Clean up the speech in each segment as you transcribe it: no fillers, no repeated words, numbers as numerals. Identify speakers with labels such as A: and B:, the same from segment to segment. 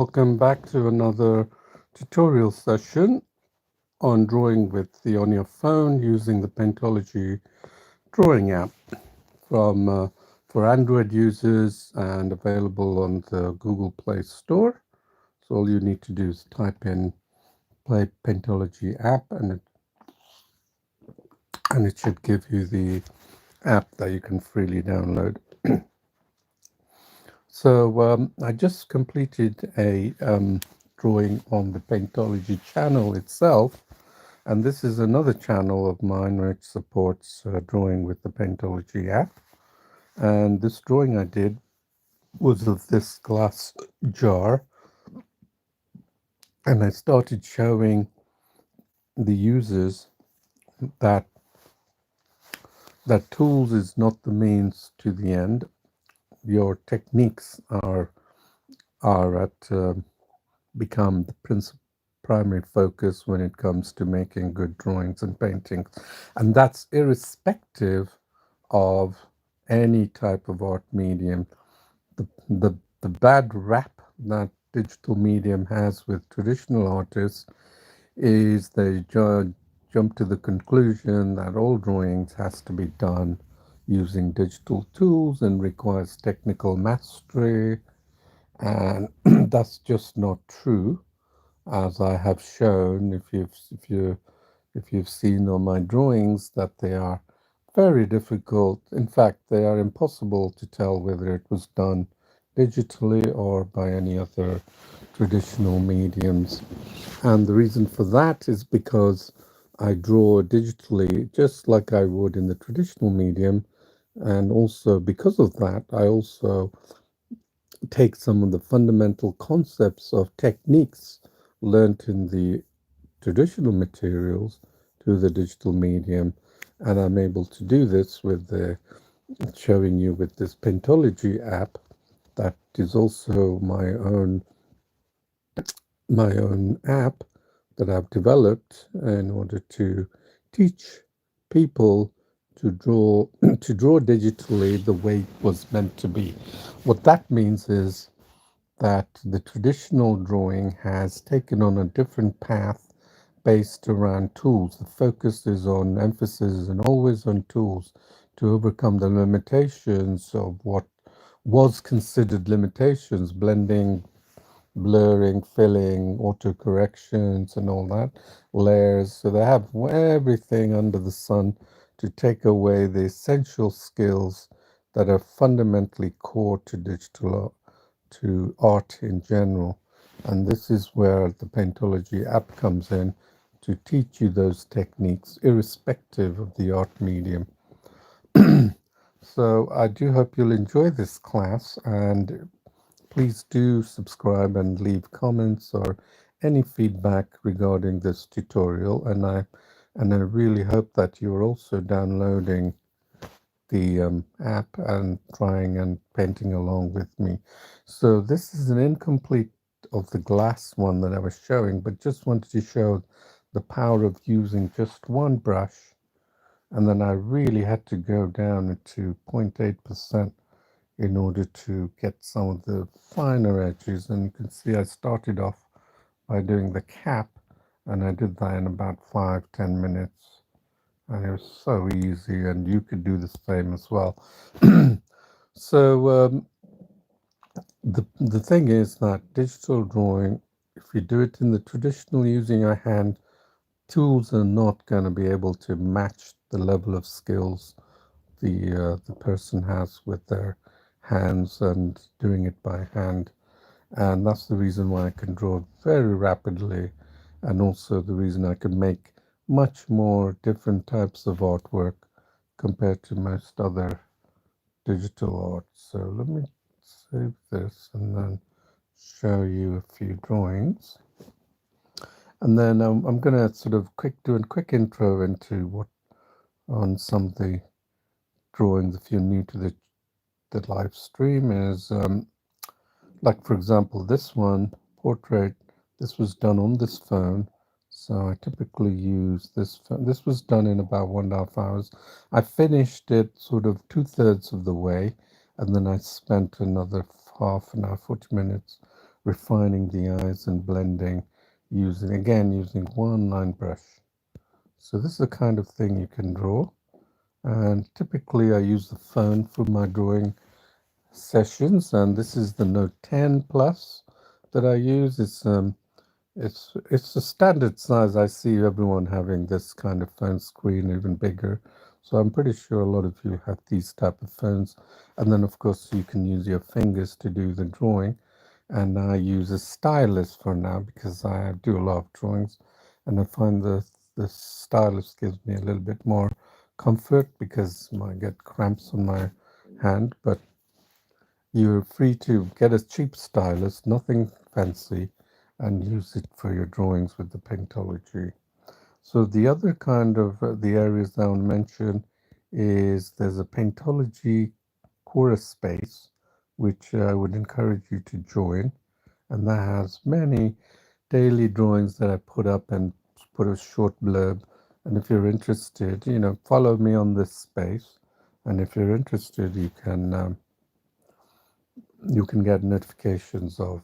A: Welcome back to another tutorial session on drawing on your phone using the Paintology drawing app from for Android users and available on the Google Play Store. So all you need to do is type in Play Paintology app and it should give you the app that you can freely download. So I just completed a drawing on the Paintology channel itself, and this is another channel of mine which supports drawing with the Paintology app. And this drawing I did was of this glass jar, and I started showing the users that tools is not the means to the end. Your techniques are at become the primary focus when it comes to making good drawings and paintings, and that's irrespective of any type of art medium. The bad rap that digital medium has with traditional artists is they jump to the conclusion that all drawings has to be done using digital tools and requires technical mastery, and that's just not true, as I have shown. If you've seen on my drawings, that they are very difficult. In fact, they are impossible to tell whether it was done digitally or by any other traditional mediums. And the reason for that is because I draw digitally just like I would in the traditional medium. And also because of that, I also take some of the fundamental concepts of techniques learnt in the traditional materials to the digital medium, and I'm able to do this with showing you with this Paintology app that is also my own app that I've developed in order to teach people to draw to draw digitally the way it was meant to be. What that means is that the traditional drawing has taken on a different path based around tools. The focus is on emphasis and always on tools to overcome the limitations of what was considered limitations, blending, blurring, filling, auto corrections, and all that, layers. So they have everything under the sun to take away the essential skills that are fundamentally core to to art in general. And this is where the Paintology app comes in to teach you those techniques irrespective of the art medium. So I do hope you'll enjoy this class, and please do subscribe and leave comments or any feedback regarding this tutorial. And I really hope that you're also downloading the app and trying and painting along with me. So this is an incomplete of the glass one that I was showing, but just wanted to show the power of using just one brush. And then I really had to go down to 0.8% in order to get some of the finer edges. And you can see I started off by doing the cap, and I did that in about 5-10 minutes, and it was so easy, and you could do the same as well. So the thing is that digital drawing, if you do it in the traditional using your hand, tools are not going to be able to match the level of skills the person has with their hands and doing it by hand. And that's the reason why I can draw very rapidly, and also the reason I can make much more different types of artwork compared to most other digital art. So let me save this and then show you a few drawings. And then I'm going to sort of do a quick intro into what on some of the drawings if you're new to the live stream is like, for example, this one, portrait, this was done on this phone. So I typically use this phone. This was done in about 1.5 hours. I finished it sort of 2/3 of the way, and then I spent another half an hour, 40 minutes refining the eyes and blending using one line brush. So this is the kind of thing you can draw. And typically I use the phone for my drawing sessions, and this is the Note 10 Plus that I use. It's a standard size. I see everyone having this kind of phone screen, even bigger. So I'm pretty sure a lot of you have these type of phones. And then of course you can use your fingers to do the drawing. And I use a stylus for now because I do a lot of drawings, and I find the stylus gives me a little bit more comfort because I get cramps on my hand. But you're free to get a cheap stylus, nothing fancy, and use it for your drawings with the Paintology. So the other kind of the areas that I want to mention is there's a Paintology Chorus space, which I would encourage you to join, and that has many daily drawings that I put up and put a short blurb. And if you're interested, follow me on this space, and if you're interested, you can get notifications of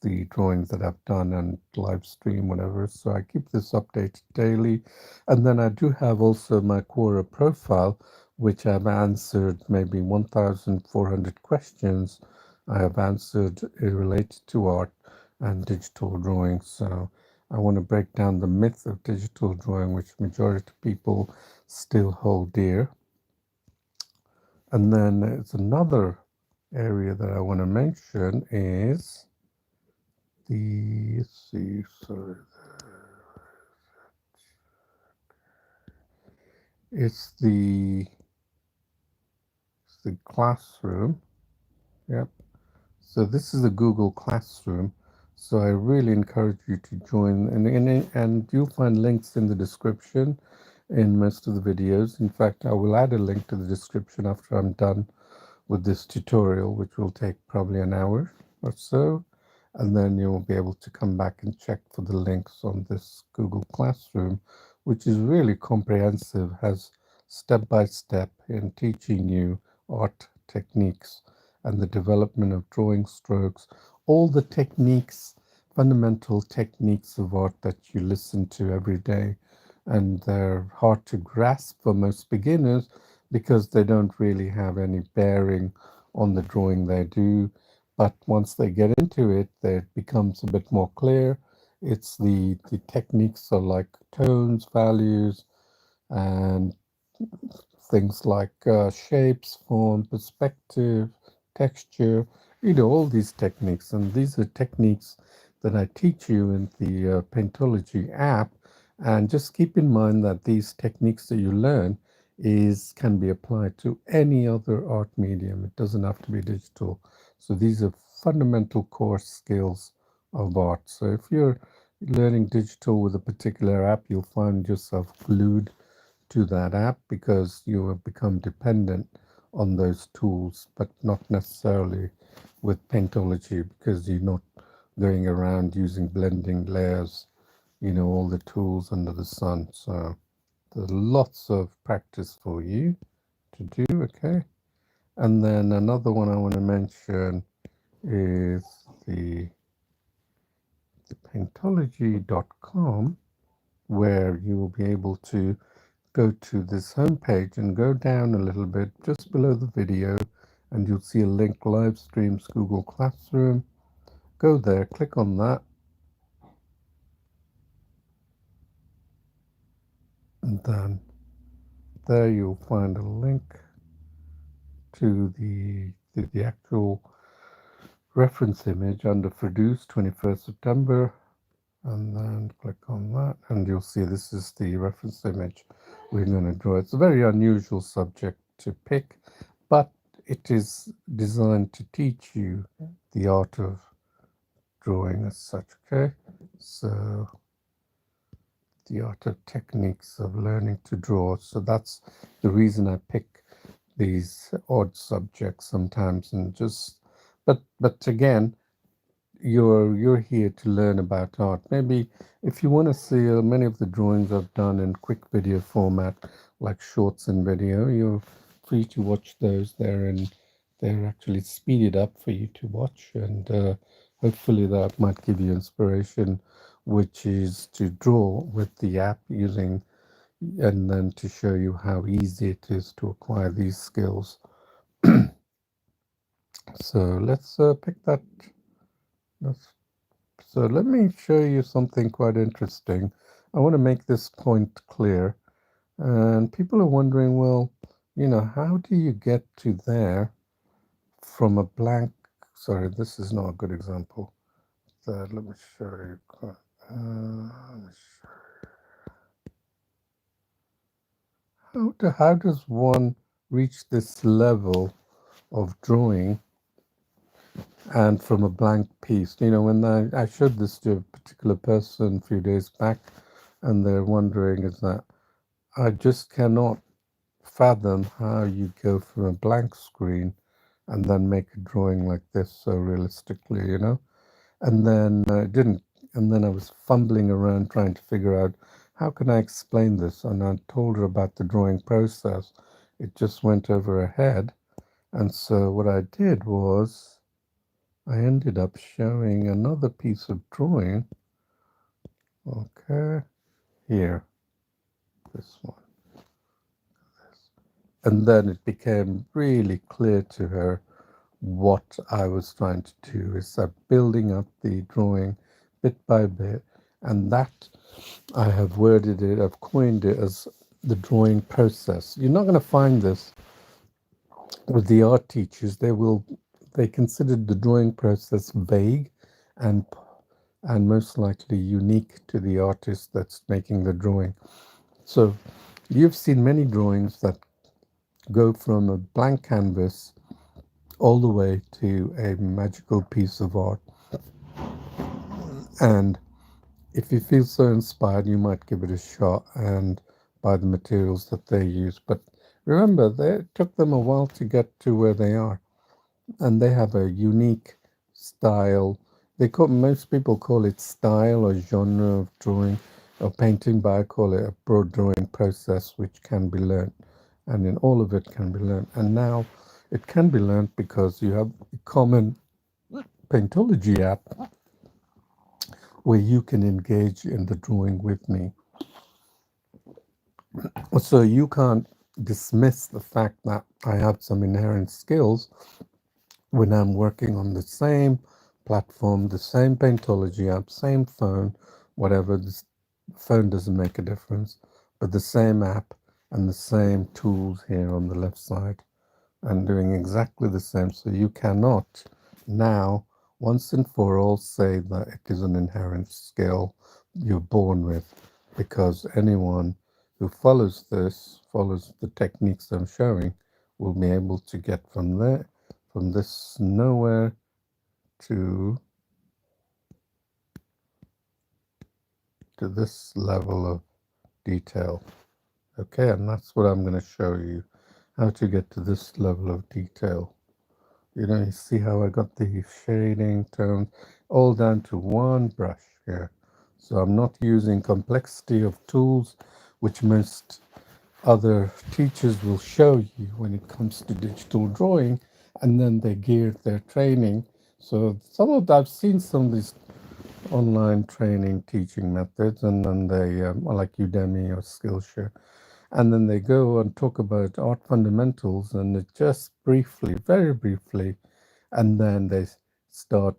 A: the drawings that I've done and live stream, whatever. So I keep this updated daily. And then I do have also my Quora profile, which I've answered maybe 1,400 questions I have answered related to art and digital drawing. So I want to break down the myth of digital drawing, which majority of people still hold dear. And then it's another area that I want to mention is let's see, sorry, it's the classroom. Yep. So this is the Google Classroom. So I really encourage you to join, and you'll find links in the description in most of the videos. In fact, I will add a link to the description after I'm done with this tutorial, which will take probably an hour or so. And then you'll be able to come back and check for the links on this Google Classroom, which is really comprehensive, has step-by-step in teaching you art techniques and the development of drawing strokes, all the techniques, fundamental techniques of art that you listen to every day. And they're hard to grasp for most beginners because they don't really have any bearing on the drawing they do. But once they get into it, it becomes a bit more clear. It's the techniques are like tones, values, and things like shapes, form, perspective, texture, all these techniques. And these are techniques that I teach you in the Paintology app. And just keep in mind that these techniques that you learn can be applied to any other art medium. It doesn't have to be digital. So these are fundamental core skills of art. So if you're learning digital with a particular app, you'll find yourself glued to that app because you have become dependent on those tools, but not necessarily with Paintology because you're not going around using blending layers, all the tools under the sun. So there's lots of practice for you to do, okay? And then another one I want to mention is the paintology.com, where you will be able to go to this homepage and go down a little bit just below the video, and you'll see a link, live streams Google Classroom. Go there, click on that, and then there you'll find a link to the actual reference image under Produce 21st September, and then click on that, and you'll see this is the reference image we're going to draw. It's a very unusual subject to pick, but it is designed to teach you the art of drawing as such, okay? So the art of techniques of learning to draw. So that's the reason I pick these odd subjects sometimes, and just but again, you're here to learn about art. Maybe if you want to see many of the drawings I've done in quick video format, like shorts and video, you're free to watch those there, and they're actually speeded up for you to watch, and hopefully that might give you inspiration, which is to draw with the app using, and then to show you how easy it is to acquire these skills. So let's pick that. let's- So let me show you something quite interesting. I want to make this point clear. And people are wondering, well, how do you get to there from a blank? Sorry, this is not a good example. Let me show you. Let me show how does one reach this level of drawing and from a blank piece? When I showed this to a particular person a few days back, and they're wondering is that I just cannot fathom how you go from a blank screen and then make a drawing like this so realistically. And then I didn't. And then I was fumbling around trying to figure out how can I explain this. And I told her about the drawing process. It just went over her head. And so what I did was I ended up showing another piece of drawing. Okay, here, this one. And then it became really clear to her what I was trying to do is building up the drawing bit by bit, and that I have worded it, I've coined it as the drawing process. You're not going to find this with the art teachers. They considered the drawing process vague and most likely unique to the artist that's making the drawing. So you've seen many drawings that go from a blank canvas all the way to a magical piece of art. And if you feel so inspired, you might give it a shot and buy the materials that they use. But remember, it took them a while to get to where they are. And they have a unique style. Most people call it style or genre of drawing or painting, but I call it a broad drawing process which can be learned. And in all of it can be learned. And now it can be learned because you have a common Paintology app where you can engage in the drawing with me. So you can't dismiss the fact that I have some inherent skills when I'm working on the same platform, the same Paintology app, same phone, whatever. The phone doesn't make a difference, but the same app and the same tools here on the left side, and doing exactly the same. So you cannot now, once and for all, say that it is an inherent skill you're born with, because anyone who follows the techniques I'm showing, will be able to get from this nowhere to this level of detail. Okay, and that's what I'm going to show you, how to get to this level of detail. You see how I got the shading, tone, all down to one brush here. So I'm not using complexity of tools, which most other teachers will show you when it comes to digital drawing, and then they gear their training. So I've seen some of these online training teaching methods, and then they, like Udemy or Skillshare, and then they go and talk about art fundamentals, and it just briefly, very briefly, and then they start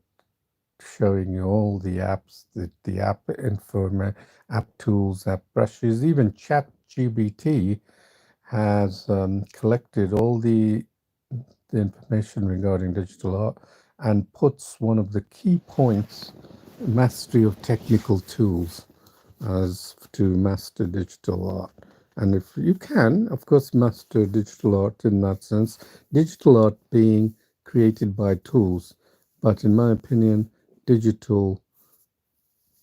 A: showing you all the apps, the app info, app tools, app brushes. Even ChatGPT has collected all the information regarding digital art and puts one of the key points, mastery of technical tools, as to master digital art. And if you can, of course, master digital art in that sense, digital art being created by tools. But in my opinion, digital,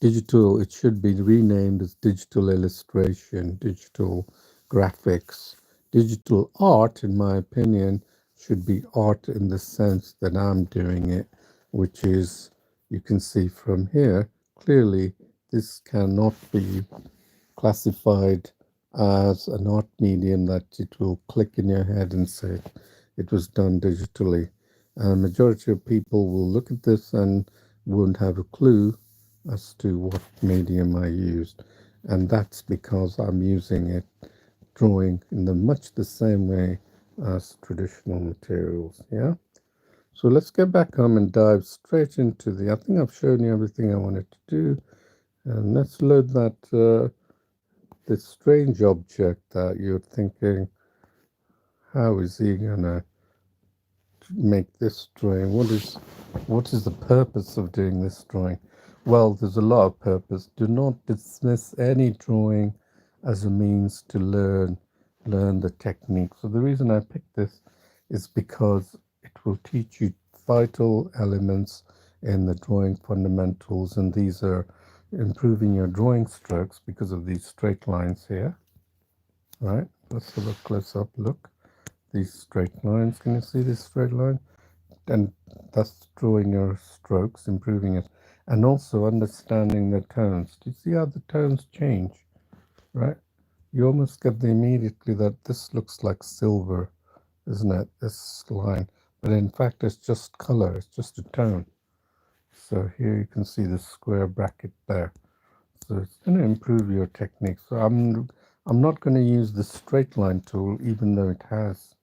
A: it should be renamed as digital illustration, digital graphics. Digital art, in my opinion, should be art in the sense that I'm doing it, which is, you can see from here, clearly this cannot be classified as an art medium that it will click in your head and say it was done digitally. Majority of people will look at this and won't have a clue as to what medium I used. And that's because I'm using it, drawing in much the same way as traditional materials. Yeah. So let's get back home and dive straight into I think I've shown you everything I wanted to do. And let's load this strange object that you're thinking, how is he gonna make this drawing? What is the purpose of doing this drawing? Well, there's a lot of purpose. Do not dismiss any drawing as a means to learn the technique. So the reason I picked this is because it will teach you vital elements in the drawing fundamentals, and these are improving your drawing strokes because of these straight lines here. Right? Let's have a close-up look. These straight lines. Can you see this straight line? And thus drawing your strokes, improving it, and also understanding the tones. Do you see how the tones change? Right? You almost get the immediately that this looks like silver, isn't it? This line, but in fact it's just color. It's just a tone. So here you can see the square bracket there. So it's going to improve your technique. So I'm not going to use the straight line tool, even though it has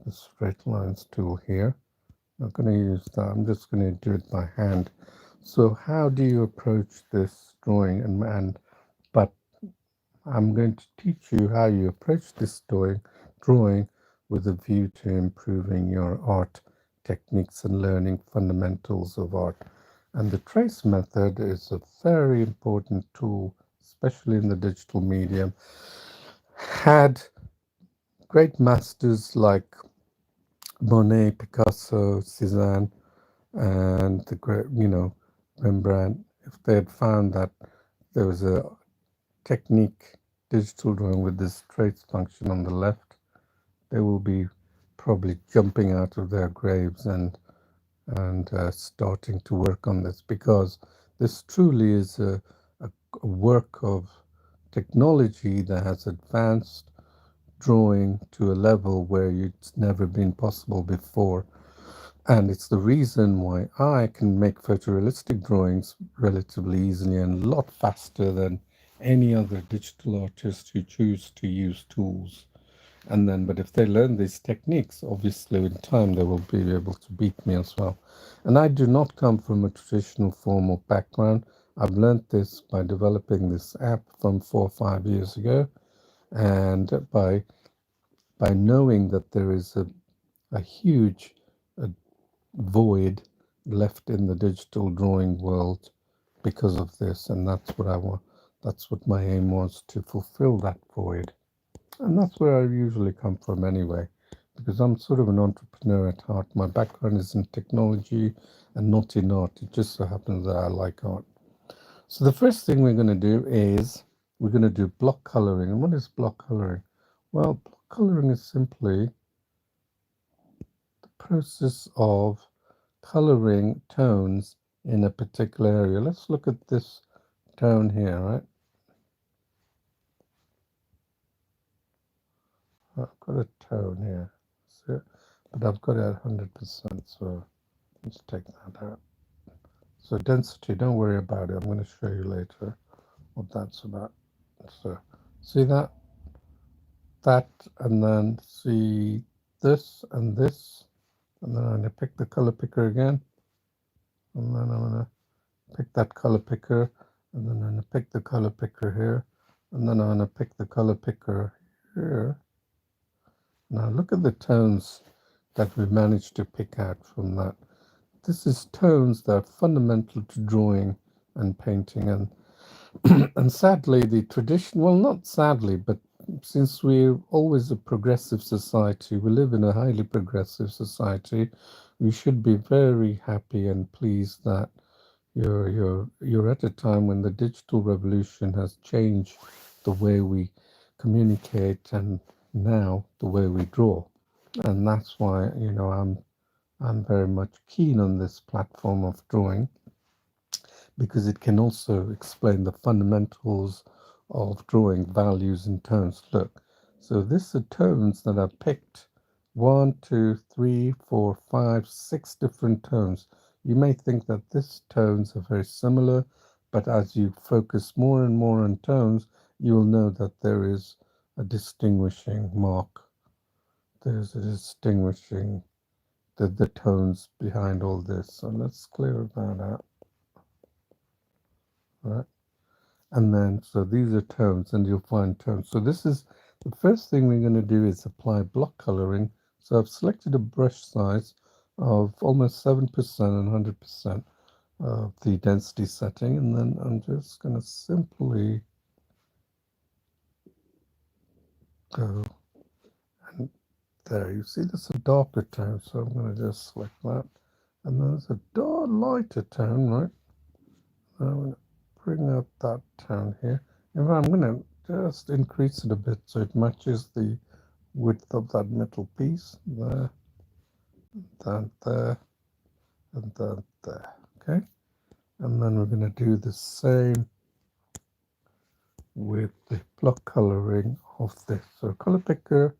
A: the straight lines tool here. I'm not going to use that. I'm just going to do it by hand. So how do you approach this drawing? But I'm going to teach you how you approach this drawing with a view to improving your art techniques and learning fundamentals of art. And the trace method is a very important tool, especially in the digital medium. Had great masters like Monet, Picasso, Cézanne, and the great, Rembrandt, if they had found that there was a technique, digital drawing with this trace function on the left, they will be probably jumping out of their graves and starting to work on this, because this truly is a work of technology that has advanced drawing to a level where it's never been possible before. And it's the reason why I can make photorealistic drawings relatively easily and a lot faster than any other digital artist who choose to use tools. But if they learn these techniques, obviously in time they will be able to beat me as well. And I do not come from a traditional formal background. I've learned this by developing this app from 4 or 5 years ago, and by knowing that there is a huge void left in the digital drawing world because of this, and that's what I want. That's what my aim was, to fulfill that void. And that's where I usually come from anyway, because I'm sort of an entrepreneur at heart. My background is in technology and not in art. It just so happens that I like art. So the first thing we're going to do is we're going to do block coloring. And what is block coloring? Well, block coloring is simply the process of coloring tones in a particular area. Let's look at this tone here, right? I've got a tone here, so, but I've got it at 100%, so let's take that out. So density, don't worry about it. I'm going to show you later what that's about. So see that, and then see this, and then I'm going to pick the color picker again, and then I'm going to pick that color picker, and then I'm going to pick the color picker here, and then I'm going to pick the color picker here. Now look at the tones that we managed to pick out from that. This is tones that are fundamental to drawing and painting, and sadly the tradition, well, not sadly, but since we're always a progressive society, we live in a highly progressive society, we should be very happy and pleased that you're at a time when the digital revolution has changed the way we communicate and now the way we draw. And that's why I'm very much keen on this platform of drawing, because it can also explain the fundamentals of drawing, values and tones. Look, so this are tones that are picked, 1, 2, 3, 4, 5, 6 different tones. You may think that these tones are very similar, but as you focus more and more on tones, you will know that there is a distinguishing mark. There's a distinguishing the tones behind all this. So let's clear that out. Right. And then, so these are tones, and you'll find tones. So this is the first thing we're going to do is apply block coloring. So I've selected a brush size of almost 7% and 100% of the density setting, and then I'm just going to simply go, and there you see there's a darker tone, so I'm going to just select that, and then there's a dark lighter tone, right? I'm going to bring up that tone here, and I'm going to just increase it a bit so it matches the width of that middle piece. There, then there, and then there. Okay, and then we're going to do the same with the block coloring of this. So color picker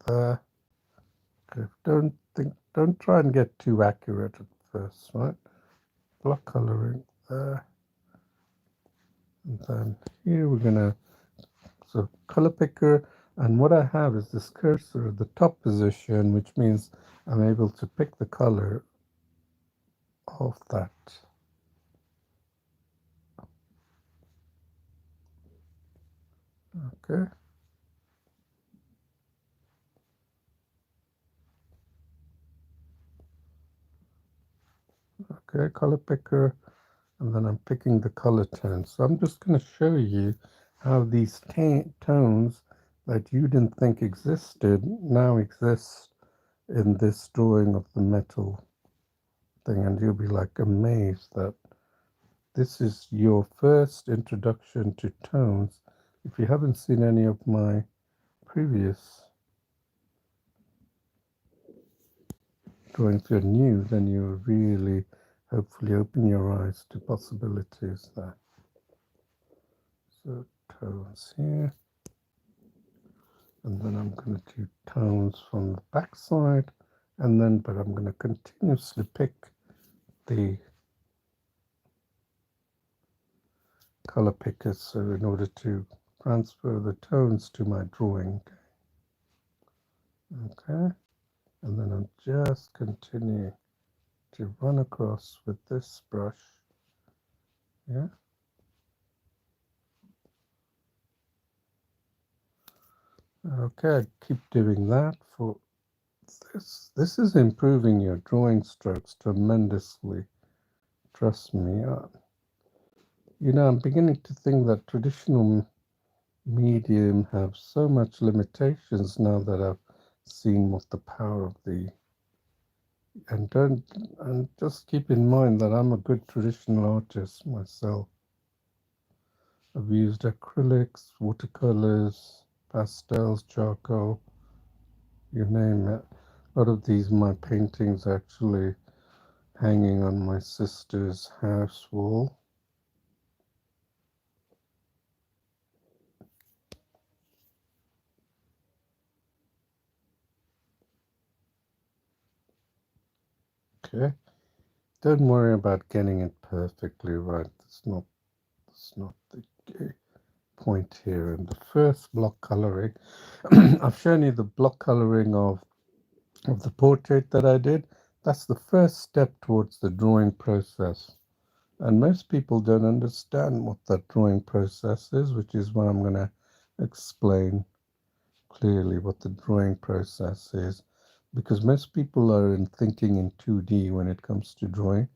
A: there. Okay, don't try and get too accurate at first, right? Block coloring there, and then here we're gonna, so color picker, and what I have is this cursor at the top position, which means I'm able to pick the color of that. Okay. Okay, color picker, and then I'm picking the color tone. So I'm just going to show you how these tones that you didn't think existed now exist in this drawing of the metal thing, and you'll be like amazed that this is your first introduction to tones. If you haven't seen any of my previous drawings, if you're new, then you really hopefully open your eyes to possibilities there. So tones here, and then I'm going to do tones from the back side, and then but I'm going to continuously pick the color picker, so in order to transfer the tones to my drawing. Okay, and then I'm just continuing to run across with this brush. Yeah. Okay, keep doing that for this. This is improving your drawing strokes tremendously. Trust me. You know, I'm beginning to think that traditional medium have so much limitations now that I've seen what the power of the, and just keep in mind that I'm a good traditional artist myself. I've used acrylics, watercolors, pastels, charcoal, you name it. A lot of these my paintings actually hanging on my sister's house wall. Okay, don't worry about getting it perfectly right. That's not the point here. And the first block coloring, I've shown you the block coloring of the portrait that I did. That's the first step towards the drawing process. And most people don't understand what that drawing process is, which is why I'm going to explain clearly what the drawing process is. Because most people are thinking in 2D when it comes to drawing.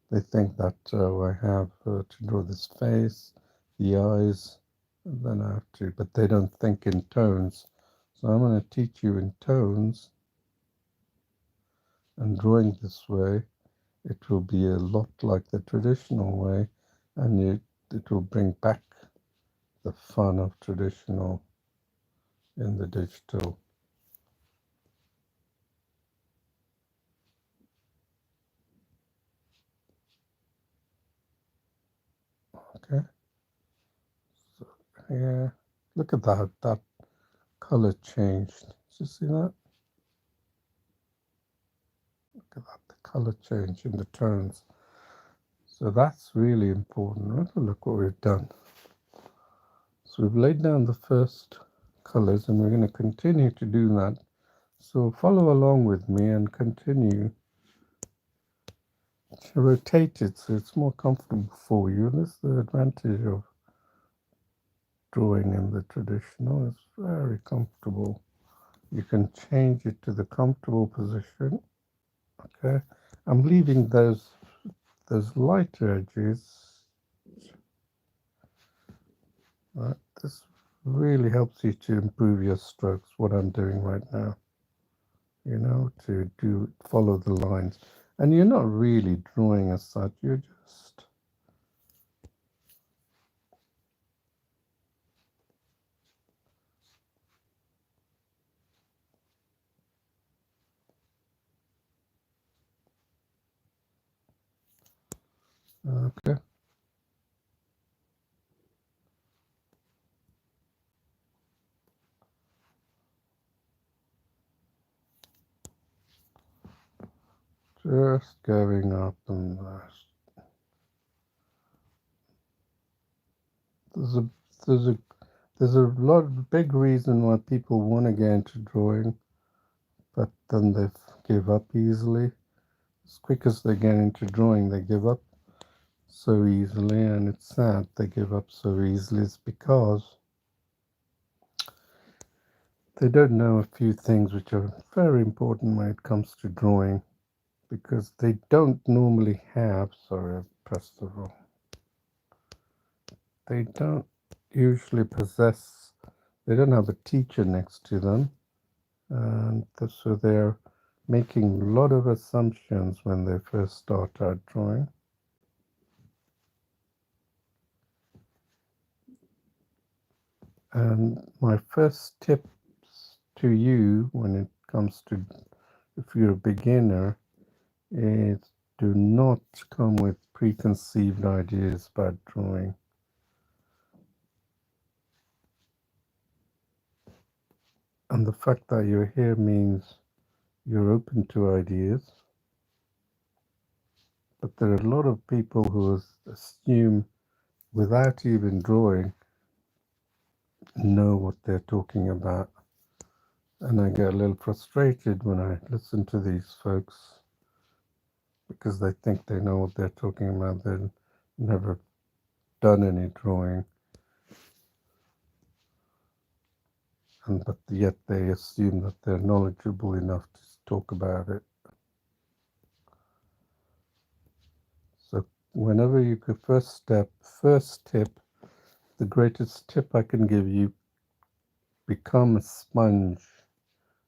A: They think that I have to draw this face, the eyes, and then I have to, but they don't think in tones. So I'm going to teach you in tones, and drawing this way, it will be a lot like the traditional way, and it will bring back the fun of traditional in the digital. Okay, so here, look at that color changed. Did you see that? Look at that, the color change in the tones. So that's really important. Let's look what we've done. So we've laid down the first colors and we're going to continue to do that. So follow along with me and continue to rotate it so it's more comfortable for you. This is the advantage of drawing in the traditional. It's very comfortable. You can change it to the comfortable position. Okay, I'm leaving those lighter edges. Right. This really helps you to improve your strokes, what I'm doing right now. You know, to follow the lines. And you're not really drawing as such, you're just okay. Just going up and there's a there's a there's a big reason why people want to get into drawing, but then they give up easily. As quick as they get into drawing, they give up so easily, and it's sad they give up so easily. It's because they don't know a few things which are very important when it comes to drawing, because they don't normally have, sorry, I've pressed the wrong, they don't usually possess, they don't have a teacher next to them, and so they're making a lot of assumptions when they first start out drawing. And my first tip to you when it comes to, if you're a beginner, is do not come with preconceived ideas about drawing. And the fact that you're here means you're open to ideas. But there are a lot of people who assume, without even drawing, know what they're talking about. And I get a little frustrated when I listen to these folks because they think they know what they're talking about. They've never done any drawing. But yet they assume that they're knowledgeable enough to talk about it. So whenever you could first tip, the greatest tip I can give you, become a sponge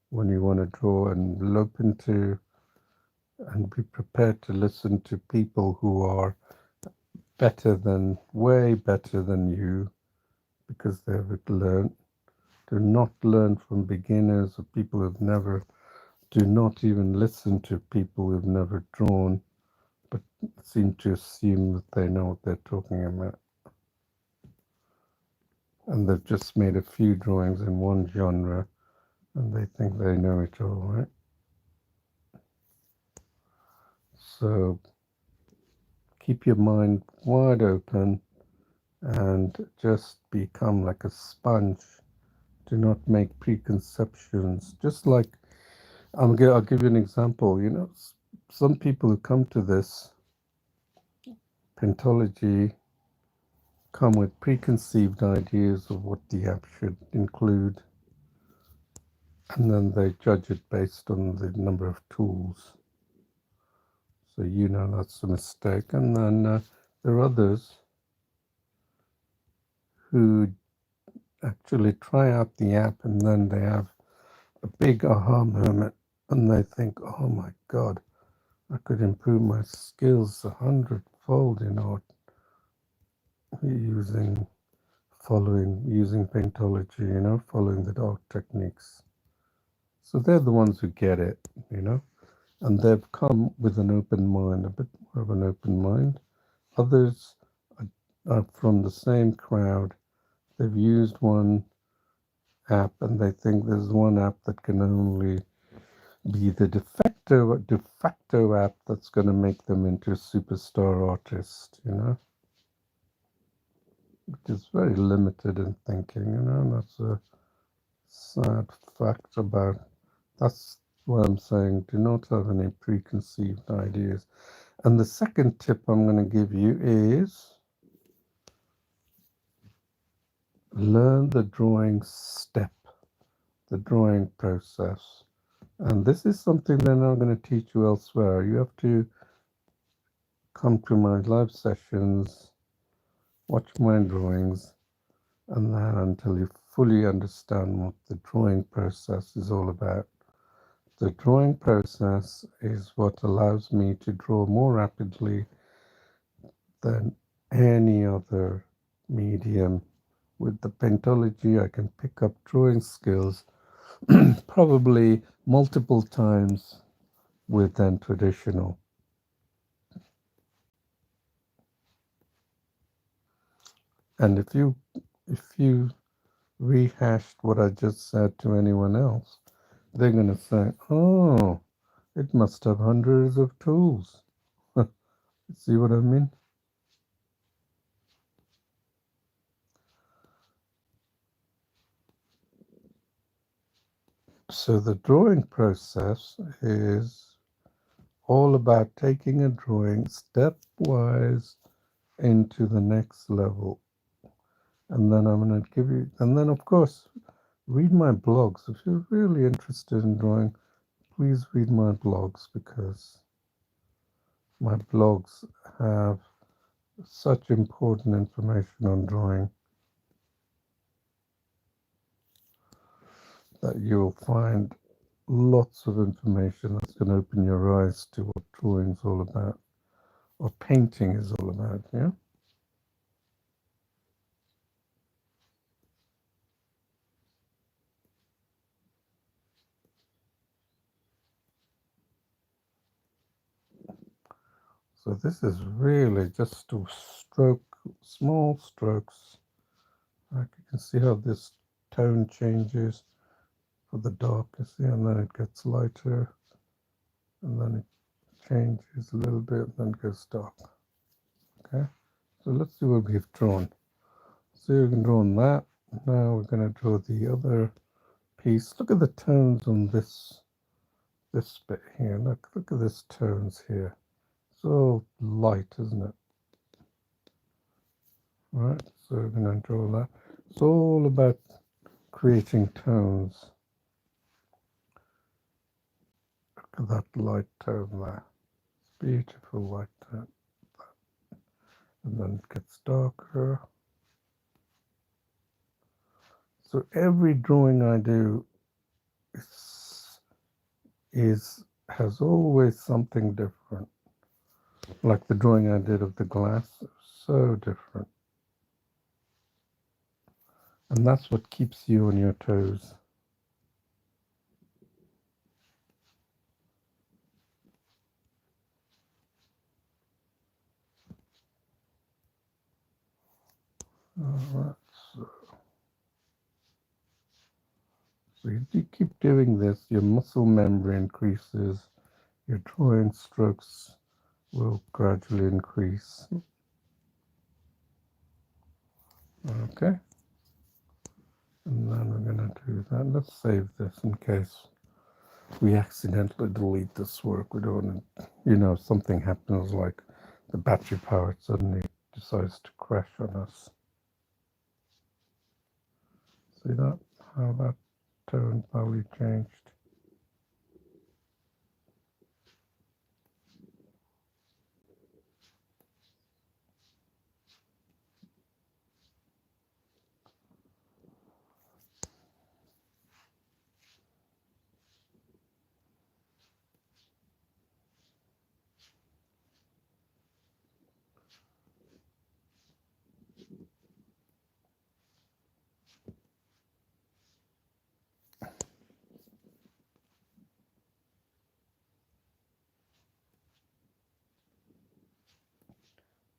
A: when you want to draw, and open to and be prepared to listen to people who are way better than you, because they've learned. Do not learn from beginners or people who've never, do not even listen to people who've never drawn, but seem to assume that they know what they're talking about. And they've just made a few drawings in one genre and they think they know it all, right? So keep your mind wide open and just become like a sponge. Do not make preconceptions. Just like, I'll give you an example. You know, some people who come to this pentology come with preconceived ideas of what the app should include, and then they judge it based on the number of tools. So you know that's a mistake. And then there are others who actually try out the app and then they have a big aha moment and they think, oh my God, I could improve my skills 100-fold, you know, using paintology, you know, following the art techniques. So they're the ones who get it, you know, and they've come with an open mind, a bit more of an open mind. Others are from the same crowd. They've used one app and they think there's one app that can only be the de facto de facto app that's going to make them into a superstar artist, you know, which is very limited in thinking, you know, and that's a sad fact about. That's why I'm saying do not have any preconceived ideas. And the second tip I'm going to give you is learn the drawing step, the drawing process. And this is something they're not going to teach you elsewhere. You have to come to my live sessions, watch my drawings, and then until you fully understand what the drawing process is all about. The drawing process is what allows me to draw more rapidly than any other medium. With the Paintology, I can pick up drawing skills probably multiple times within traditional. And if you rehashed what I just said to anyone else, they're going to say, oh, it must have hundreds of tools. See what I mean? So the drawing process is all about taking a drawing stepwise into the next level. And then I'm going to give you, and then of course, read my blogs. If you're really interested in drawing, please read my blogs, because my blogs have such important information on drawing that you'll find lots of information that's going to open your eyes to what drawing's all about, or painting is all about, yeah? So this is really just to stroke, small strokes. Like you can see how this tone changes for the dark, you see, and then it gets lighter, and then it changes a little bit, and then goes dark. Okay, so let's see what we've drawn. So we can draw on that. Now we're going to draw the other piece. Look at the tones on this bit here. Look at this tones here. It's all light, isn't it? Right, so we're going to draw that. It's all about creating tones. Look at that light tone there. It's beautiful light tone. And then it gets darker. So every drawing I do has always something different. Like the drawing I did of the glass, so different. And that's what keeps you on your toes. Alright, so you keep doing this, your muscle memory increases, your drawing strokes will gradually increase. Okay, and then we're going to do that. Let's save this in case we accidentally delete this work. We don't want to, you know, something happens like the battery power suddenly decides to crash on us. See that? How that tone probably changed.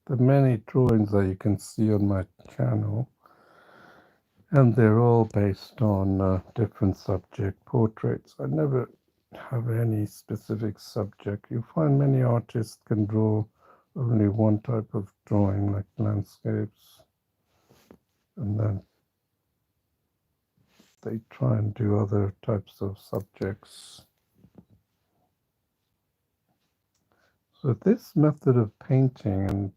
A: The many drawings that you can see on my channel, and they're all based on different subject portraits. I never have any specific subject. You find many artists can draw only one type of drawing, like landscapes, and then they try and do other types of subjects. So this method of painting, and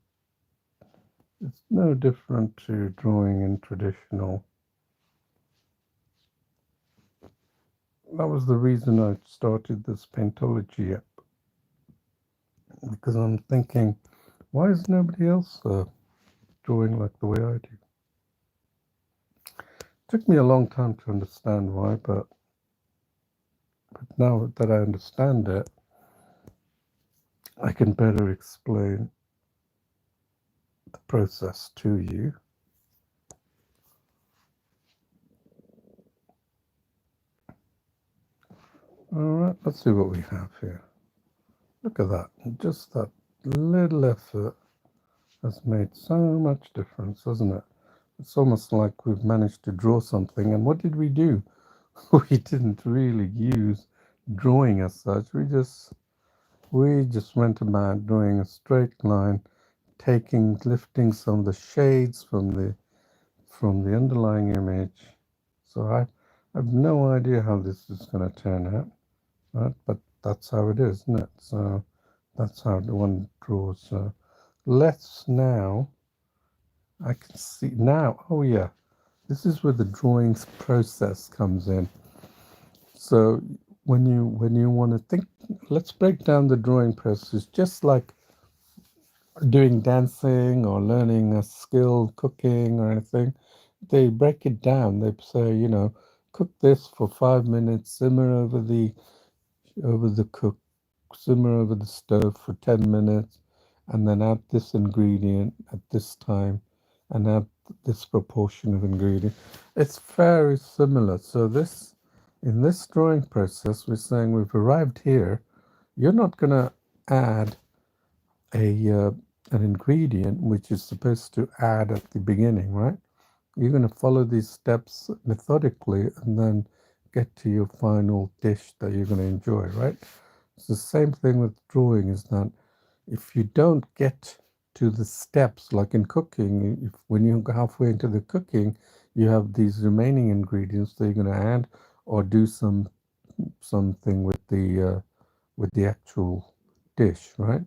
A: it's no different to drawing in traditional. That was the reason I started this Paintology app, because I'm thinking, why is nobody else drawing like the way I do? It took me a long time to understand why, but now that I understand it, I can better explain the process to you. All right, let's see what we have here. Look at that. Just that little effort has made so much difference, hasn't it? It's almost like we've managed to draw something. And what did we do? We didn't really use drawing as such. We just went about drawing a straight line, lifting some of the shades from the underlying image. So I have no idea how this is going to turn out, right? But that's how it is, isn't it? So that's how the one draws. Let's now, I can see now, oh yeah, this is where the drawings process comes in. So when you want to think, let's break down the drawing process, just like doing dancing or learning a skill, cooking or anything. They break it down. They say, cook this for 5 minutes, simmer over the cook, simmer over the stove for 10 minutes, and then add this ingredient at this time, and add this proportion of ingredient. It's very similar. So in this drawing process, we're saying we've arrived here. You're not going to add an ingredient which is supposed to add at the beginning, right? You're going to follow these steps methodically and then get to your final dish that you're going to enjoy, right? It's the same thing with drawing, is that if you don't get to the steps, like in cooking, when you're halfway into the cooking, you have these remaining ingredients that you're going to add or do something with the actual dish, right?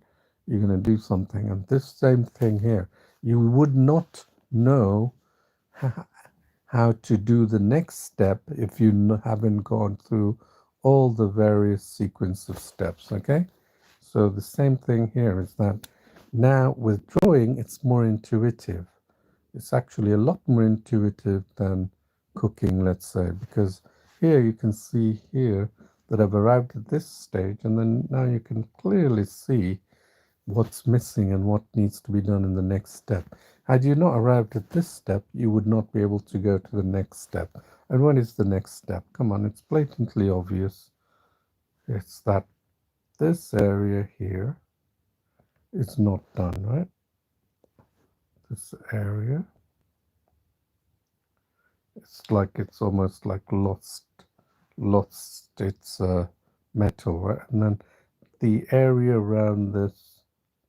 A: You're going to do something. And this same thing here, you would not know how to do the next step if you haven't gone through all the various sequence of steps, okay? So the same thing here is that now with drawing, it's more intuitive. It's actually a lot more intuitive than cooking, let's say, because here you can see here that I've arrived at this stage, and then now you can clearly see what's missing and what needs to be done in the next step. Had you not arrived at this step, you would not be able to go to the next step. And what is the next step? Come on, it's blatantly obvious. It's that this area here is not done, right? This area, it's almost like lost its metal, right? And then the area around this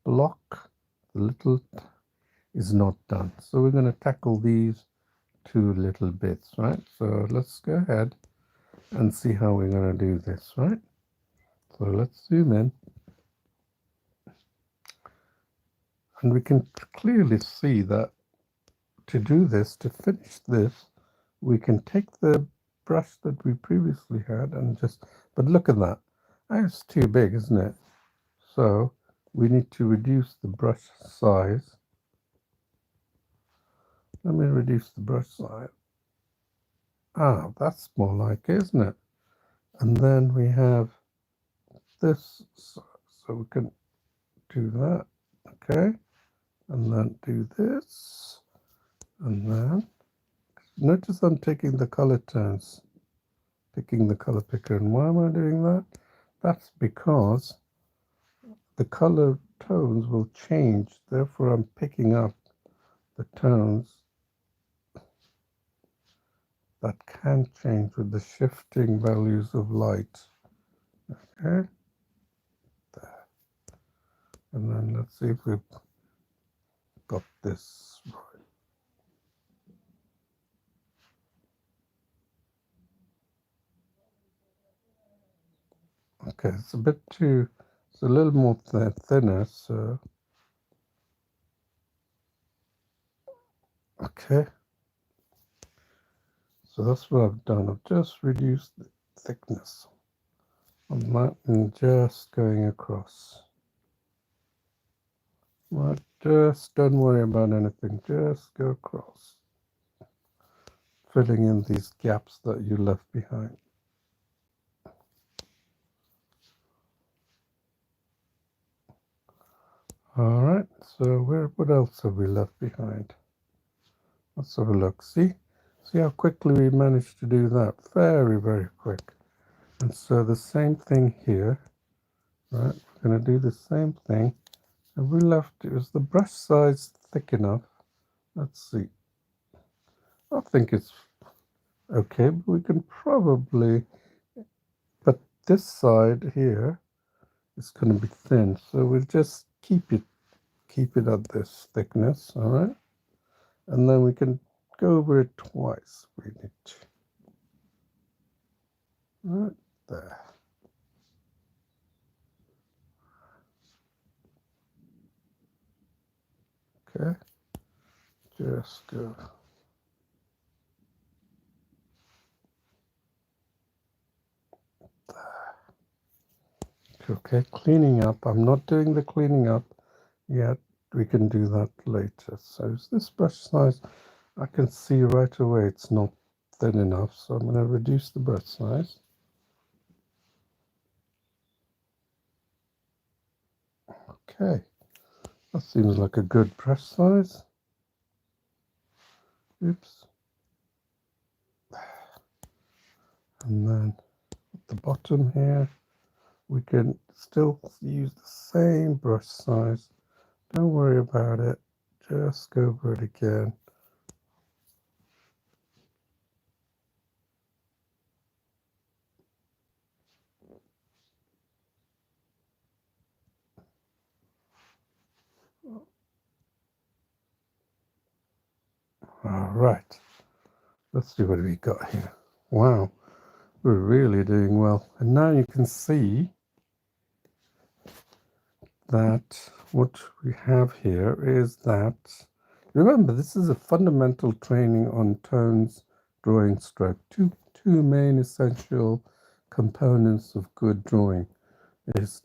A: block, the little, is not done. So we're going to tackle these two little bits, right? So let's go ahead and see how we're going to do this, right? So let's zoom in. And we can clearly see that to do this, to finish this, we can take the brush that we previously had and but look at that. It's too big, isn't it? So we need to reduce the brush size. Let me reduce the brush size. Ah, that's more like it, isn't it? And then we have this, so we can do that, okay? And then do this, and then notice I'm taking the color tones, picking the color picker. And why am I doing that? That's because the color tones will change, therefore I'm picking up the tones that can change with the shifting values of light. Okay, there. And then let's see if we've got this right. Okay, it's a bit too, it's a little more thinner, so okay. So that's what I've done. I've just reduced the thickness of that and just going across. Right, just don't worry about anything, just go across, filling in these gaps that you left behind. All right, so what else have we left behind? Let's have a look. See how quickly we managed to do that. Very, very quick. And so the same thing here, right? We're going to do the same thing. And we left, is the brush size thick enough? Let's see. I think it's okay, but we can probably, but this side here is going to be thin. So we'll just keep it at this thickness, all right? And then we can go over it twice. We need to. Right there. Okay, just go. Okay, cleaning up. I'm not doing the cleaning up yet. We can do that later. So is this brush size? I can see right away it's not thin enough. So I'm going to reduce the brush size. Okay, that seems like a good brush size. Oops. And then at the bottom here, we can still use the same brush size. Don't worry about it. Just go over it again. All right. Let's see what we got here. Wow, we're really doing well. And now you can see that what we have here is that, remember, this is a fundamental training on tones, drawing, stroke. Two main essential components of good drawing is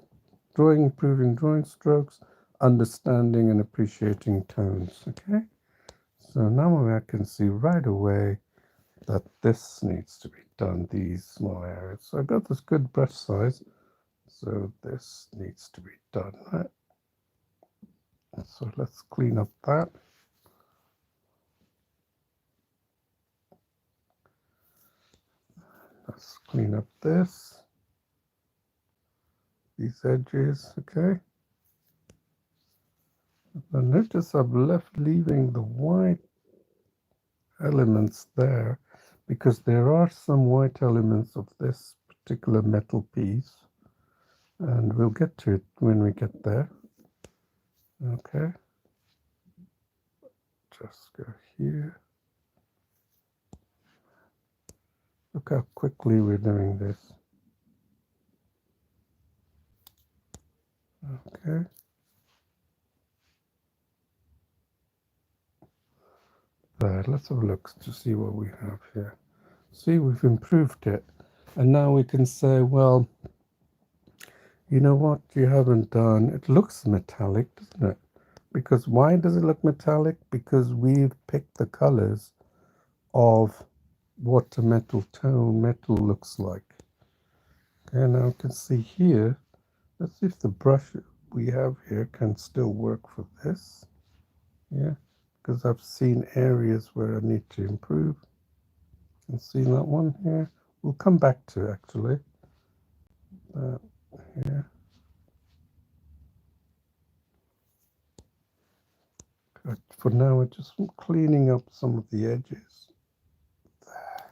A: drawing, improving drawing strokes, understanding and appreciating tones. Okay, so now I can see right away that this needs to be done, these small areas. So I've got this good brush size, so this needs to be done, right? So let's clean up that. Let's clean up this, these edges, okay? And notice I've left leaving the white elements there because there are some white elements of this particular metal piece, and we'll get to it when we get there. Okay, just go here. Look how quickly we're doing this. Okay, there, let's have a look to see what we have here. See, we've improved it, and now we can say, well, you know what you haven't done? It looks metallic, doesn't it? Because why does it look metallic? Because we've picked the colors of what a metal looks like. Okay, now you can see here, let's see if the brush we have here can still work for this. Yeah, because I've seen areas where I need to improve. And see that one here? We'll come back to actually. That here. But for now, we're just cleaning up some of the edges. There.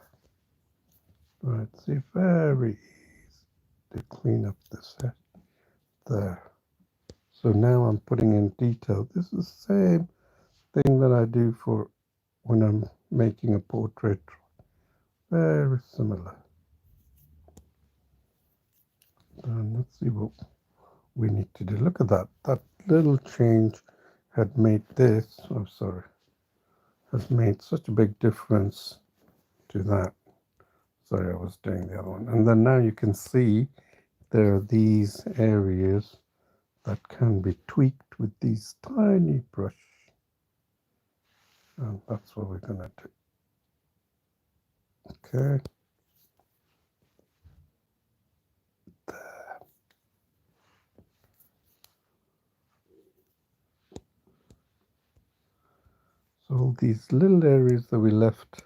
A: Right, see, very easy. to clean up this there. So now I'm putting in detail. This is the same thing that I do for when I'm making a portrait. Very similar. And let's see what we need to do. Look at that. That little change had made this, oh sorry, has made such a big difference to that. Sorry, I was doing the other one. And then now you can see there are these areas that can be tweaked with these tiny brush. And that's what we're going to do. Okay. There. So all these little areas that we left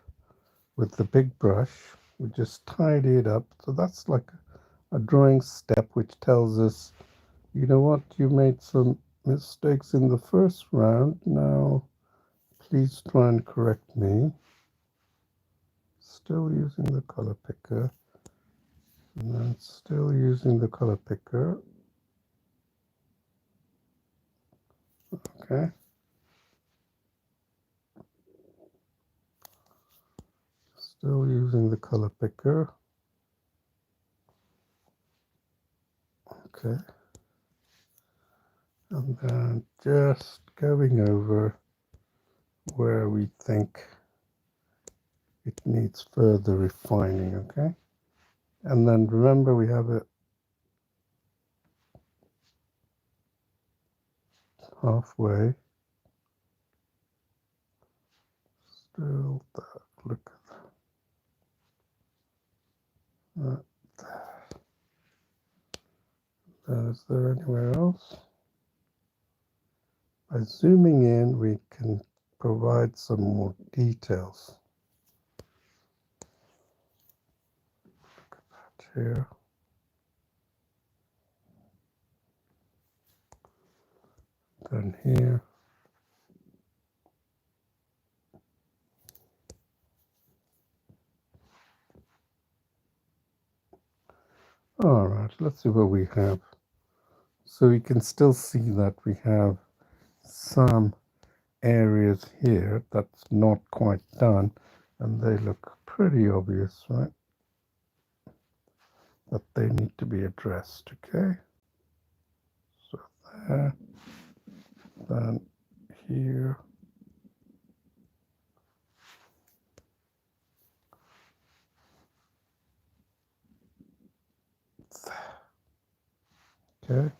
A: with the big brush, we just tidy it up. So that's like a drawing step which tells us, you know what, you made some mistakes in the first round. Now, please try and correct me. Still using the color picker. And then still using the color picker. Okay. Still using the color picker. Okay. And then just going over where we think it needs further refining, okay? And then remember we have it halfway. Still that, look at that. Is there anywhere else? By zooming in, we can provide some more details. Look at that here. Then here. All right, let's see what we have. So we can still see that we have some areas here that's not quite done, and they look pretty obvious, right? That they need to be addressed, okay? So there, then here. Okay.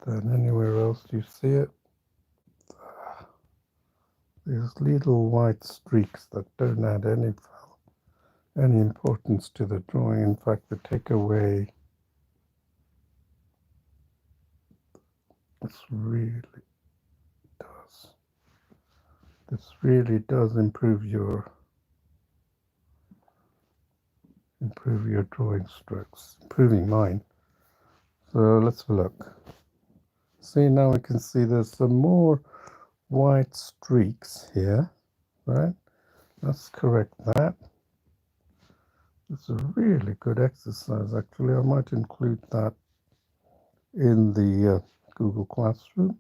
A: Then anywhere else do you see it? These little white streaks that don't add any importance to the drawing. In fact, they take away. This really does. This really does improve your drawing strokes, improving mine. So let's have a look. See, now we can see there's some more white streaks here, right? Let's correct that. It's a really good exercise, actually. I might include that in the Google Classroom.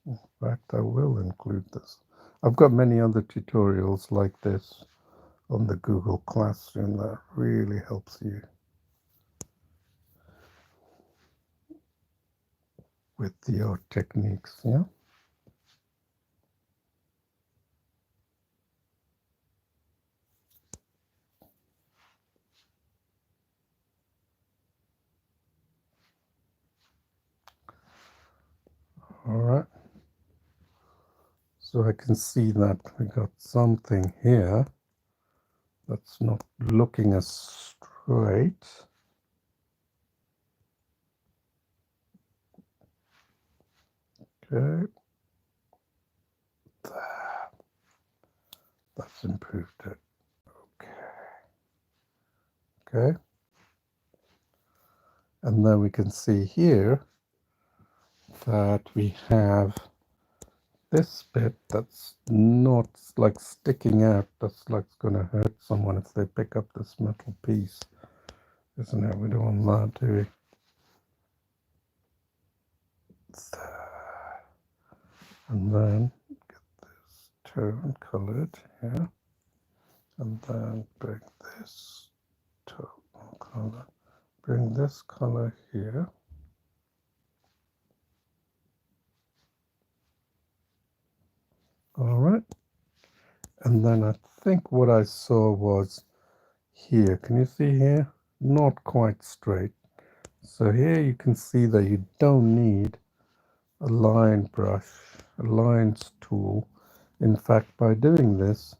A: In fact, I will include this. I've got many other tutorials like this on the Google Classroom that really helps you with your techniques, yeah? All right. So I can see that we got something here that's not looking as straight. Okay. That's improved it. Okay. And then we can see here that we have this bit that's not like sticking out, that's like it's going to hurt someone if they pick up this metal piece, isn't it? We don't want that, do we? And then get this tone colored here, and then bring this tone color, bring this color here. All right, and then I think what I saw was here. Can you see here? Not quite straight. So here you can see that you don't need a line brush, a lines tool. In fact, by doing this,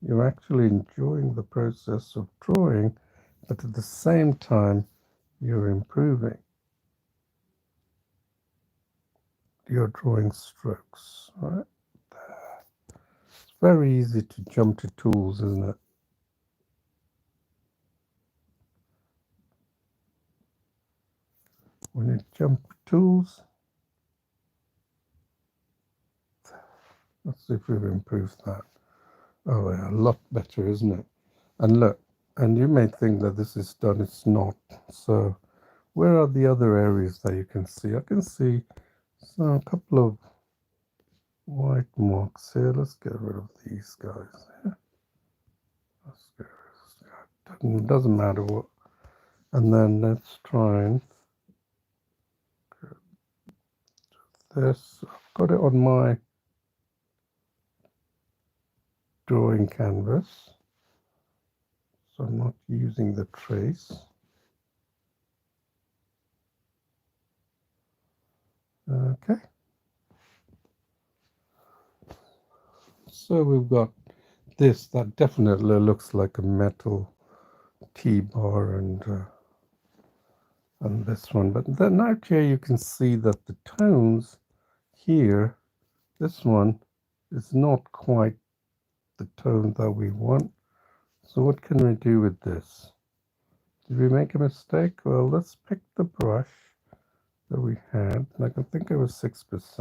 A: you're actually enjoying the process of drawing, but at the same time, you're improving your drawing strokes, right? It's very easy to jump to tools, isn't it? When you jump to tools, let's see if we've improved that. Oh yeah, a lot better, isn't it? And look, and you may think that this is done, it's not. So where are the other areas that you can see? I can see a couple of white marks here. Let's get rid of these guys. Yeah. Let's get rid of this. Doesn't matter what. And then let's try and get this. I've got it on my drawing canvas, so I'm not using the trace. Okay. So we've got this that definitely looks like a metal T-bar and this one, but then out here you can see that the tones here, this one is not quite the tone that we want. So what can we do with this? Did we make a mistake? Well, let's pick the brush that we had, and I can think it was 6%.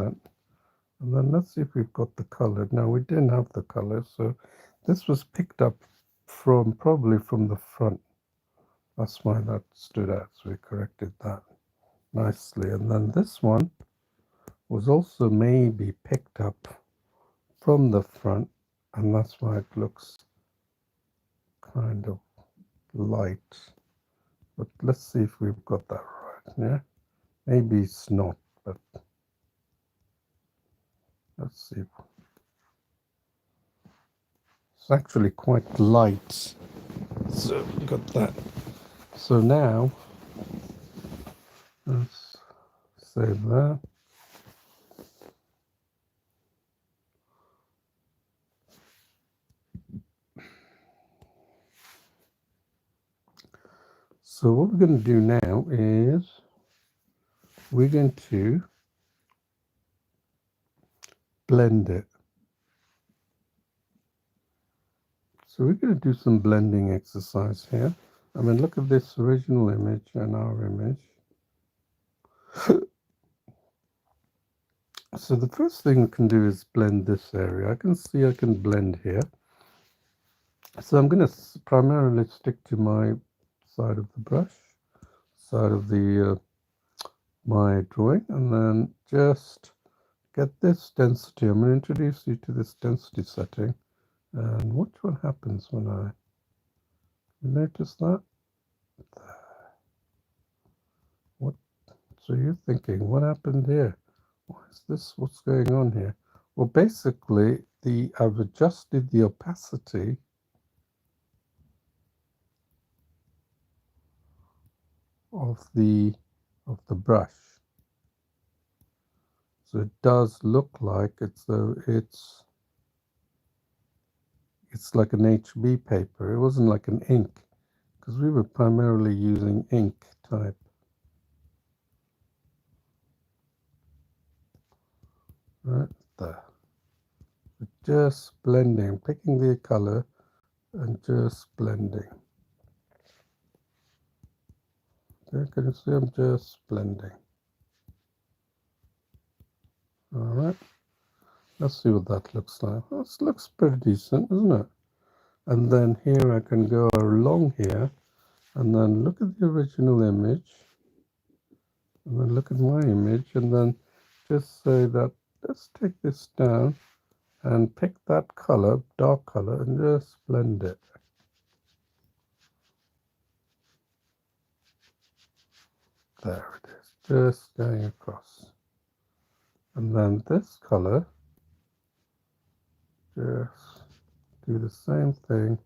A: And then let's see if we've got the color. No, we didn't have the color, so this was picked up from probably from the front. That's why that stood out, so we corrected that nicely. And then this one was also maybe picked up from the front, and that's why it looks kind of light. But let's see if we've got that right. Yeah, maybe it's not, but let's see. It's actually quite light, so we got that. So now let's save that. So what we're going to do now is we're going to blend it. So we're going to do some blending exercise here. I mean, look at this original image and our image. So the first thing we can do is blend this area. I can see I can blend here. So I'm going to primarily stick to my side of the brush, side of the my drawing, and then just get this density. I'm going to introduce you to this density setting, and watch what happens when I notice that. What? So you're thinking, what happened here? Why is this? What's going on here? Well, basically, I've adjusted the opacity of the brush, so it does look like it's like an HB paper. It wasn't like an ink, because we were primarily using ink type. Right there. Just blending, picking the color and just blending. Okay, can you see I'm just blending? All right. Let's see what that looks like. This looks pretty decent, isn't it? And then here I can go along here and then look at the original image and then look at my image and then just say that let's take this down and pick that color, dark color, and just blend it. There it is, just going across. And then this color, just do the same thing,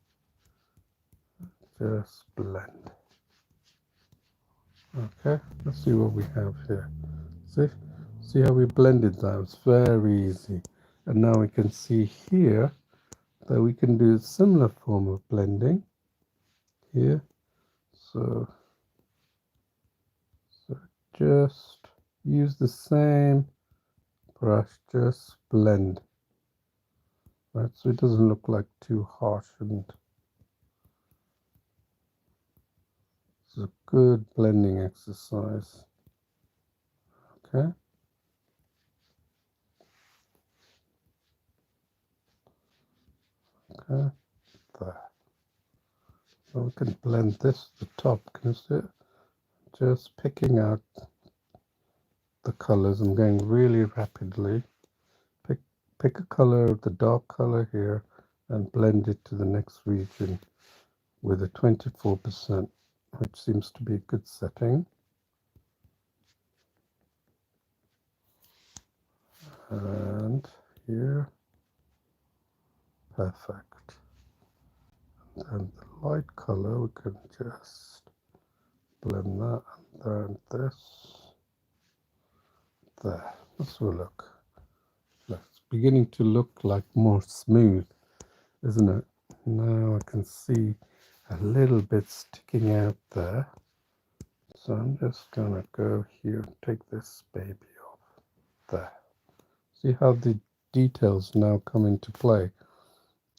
A: just blend. Okay, let's see what we have here. See how we blended that? It's very easy. And now we can see here that we can do a similar form of blending here. So just use the same brush, just blend. Right, so it doesn't look like too harsh, and it's a good blending exercise. Okay. Okay, there. So we can blend this to the top, can you see it? Just picking out the colors and going really rapidly. Pick a color, the dark color here, and blend it to the next region with a 24%, which seems to be a good setting. And here, perfect. And the light color, we can just blend that and this. There, let's have a look. It's beginning to look like more smooth, isn't it? Now I can see a little bit sticking out there. So I'm just gonna go here and take this baby off. There. See how the details now come into play.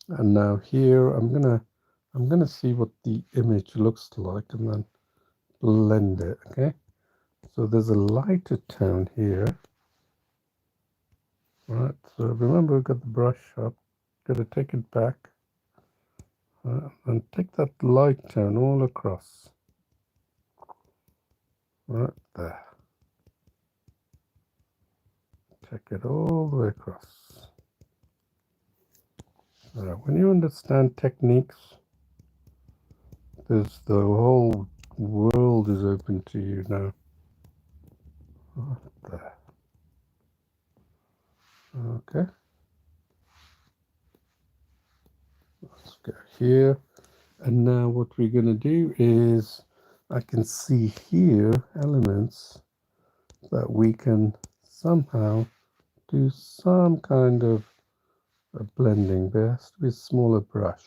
A: And now here I'm gonna see what the image looks like and then blend it. Okay. So there's a lighter tone here. Right. So remember we've got the brush up. Gotta take it back. And take that light tone all across. Right there. Take it all the way across. When you understand techniques, the whole world is open to you now. Right there. Okay. Let's go here. And now what we're going to do is I can see here elements that we can somehow do some kind of a blending. There has to be a smaller brush.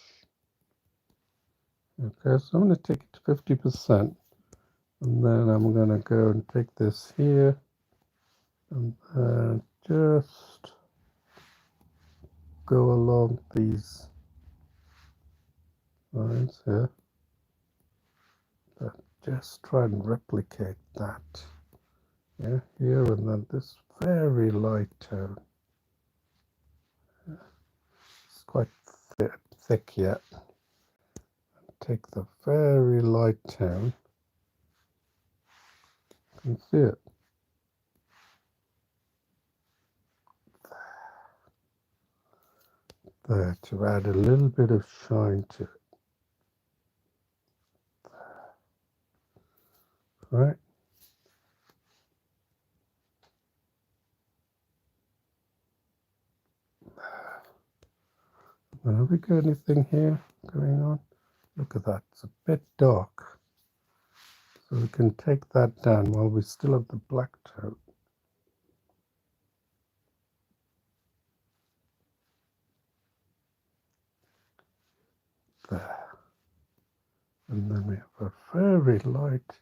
A: Okay, so I'm going to take it to 50%, and then I'm going to go and take this here and just go along these lines here. But just try and replicate that. Yeah, here and then this very light tone. It's quite thick yet. Take the very light tone. You can see it. There, to add a little bit of shine to it. Right. Now, have we got anything here going on? Look at that, it's a bit dark. So we can take that down while we still have the black tone. There. And then we have a very light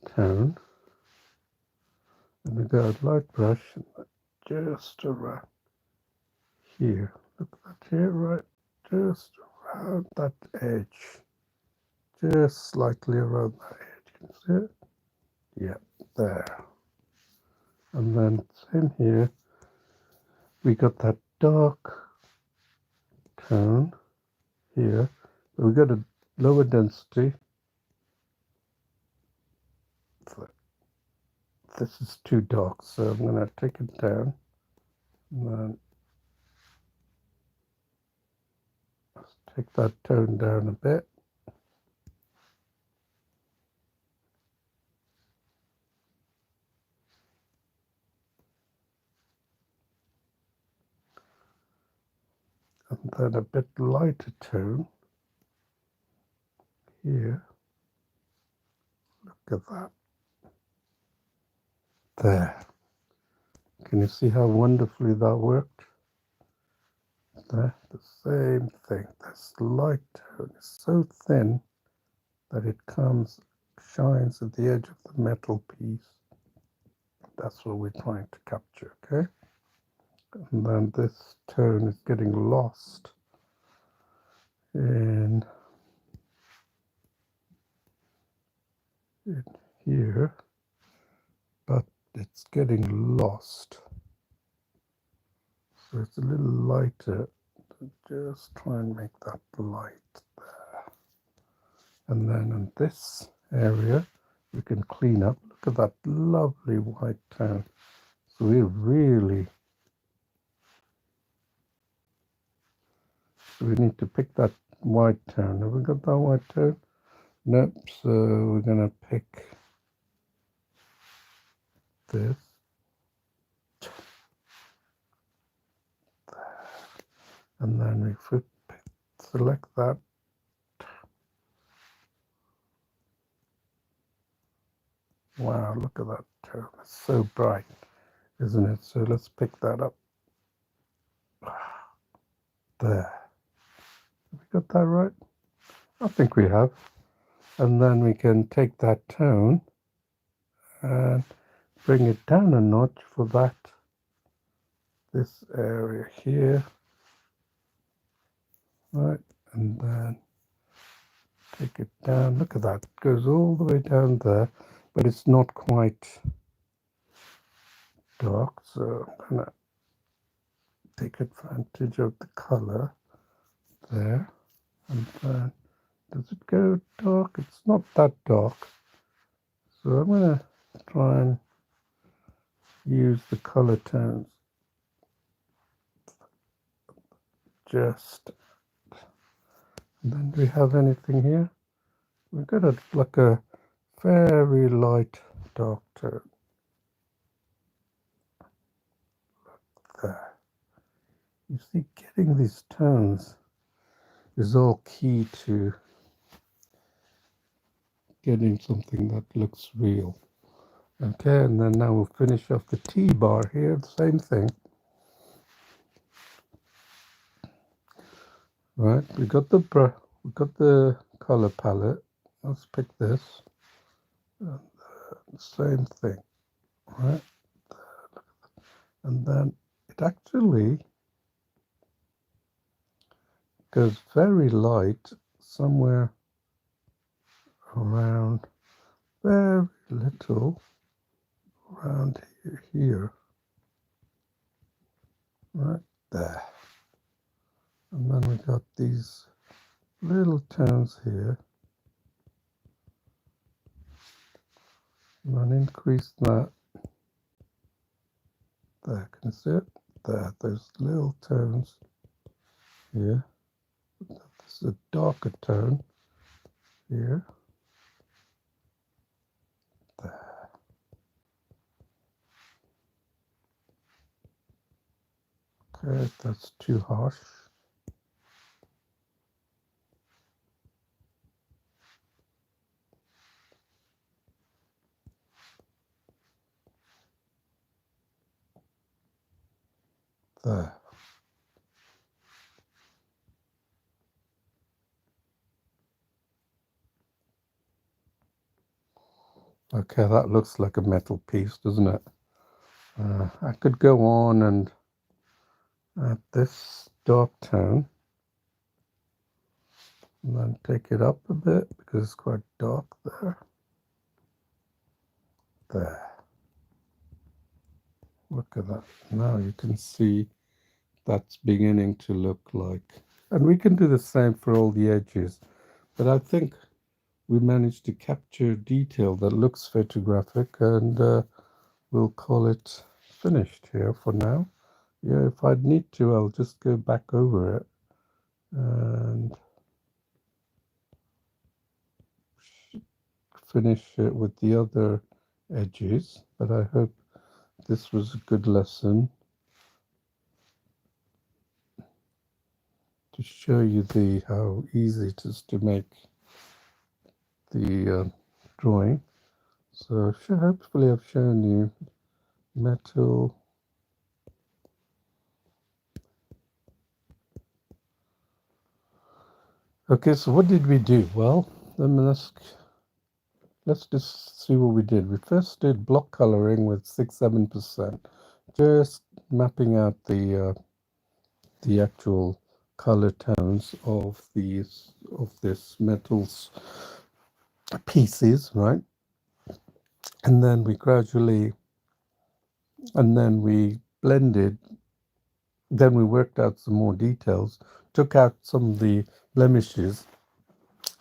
A: tone. And we got a light brush just around here. Look at that here, right? Just around that edge. Just slightly around that edge. Can you see it? Yeah, there. And then same here. we got that dark tone here. We got a lower density. This is too dark, so I'm going to take it down. And then let's take that tone down a bit. And then a bit lighter tone here. Look at that. There. Can you see how wonderfully that worked? There, the same thing. This light tone is so thin that it shines at the edge of the metal piece. That's what we're trying to capture, okay? And then this tone is getting lost in here, but it's getting lost. So it's a little lighter. Just try and make that light there. And then in this area, we can clean up. Look at that lovely white tone. So we need to pick that white tone. Have we got that white tone? Nope. So we're going to pick this. And then we select that. Wow, look at that tone. It's so bright, isn't it? So let's pick that up. There. Have we got that right? I think we have. And then we can take that tone and bring it down a notch for this area here. Right, and then take it down. Look at that. It goes all the way down there, but it's not quite dark. So I'm going to take advantage of the color there. And then, does it go dark? It's not that dark. So I'm going to try and use the color tones. And then do we have anything here? We've got like a very light dark tone. There. You see, getting these tones is all key to getting something that looks real. Okay, and then now we'll finish off the T-bar here, the same thing. Right, we got the color palette. Let's pick this. And the same thing, right? And then it actually goes very light somewhere around, very little around here, right there. And then we got these little tones here. And then increase that. There, can you see it? There, those little tones here. This is a darker tone here. There. Okay, that's too harsh. There. Okay, that looks like a metal piece, doesn't it? I could go on and add this dark tone and then take it up a bit because it's quite dark there. There. Look at that. Now you can see that's beginning to look like. And we can do the same for all the edges, but I think we managed to capture detail that looks photographic, and we'll call it finished here for now. Yeah, if I'd need to, I'll just go back over it and finish it with the other edges. But I hope this was a good lesson to show you how easy it is to make the drawing. So hopefully I've shown you metal. Okay, so what did we do? Well, let's just see what we did. We first did block coloring with 6-7%, just mapping out the actual color tones of this metals pieces, right? And then we blended. Then we worked out some more details, took out some of the blemishes,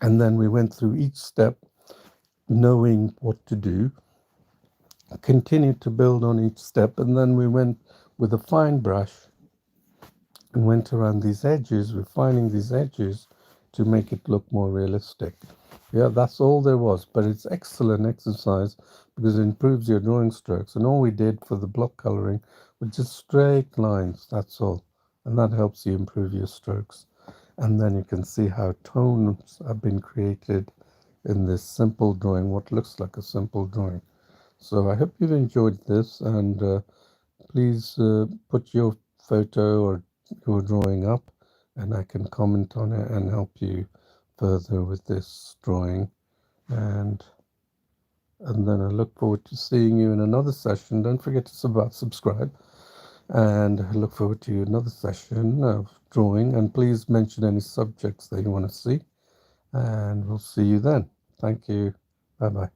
A: and then we went through each step, knowing what to do, continued to build on each step, and then we went with a fine brush and went around these edges, refining these edges to make it look more realistic. Yeah, that's all there was, but it's excellent exercise because it improves your drawing strokes. And all we did for the block coloring was just straight lines, that's all. And that helps you improve your strokes. And then you can see how tones have been created in this simple drawing, what looks like a simple drawing. So I hope you've enjoyed this, and please put your photo or your drawing up, and I can comment on it and help you further with this drawing. And then I look forward to seeing you in another session. Don't forget to subscribe, and I look forward to another session of drawing. And please mention any subjects that you want to see, and we'll see you then. Thank you. Bye bye.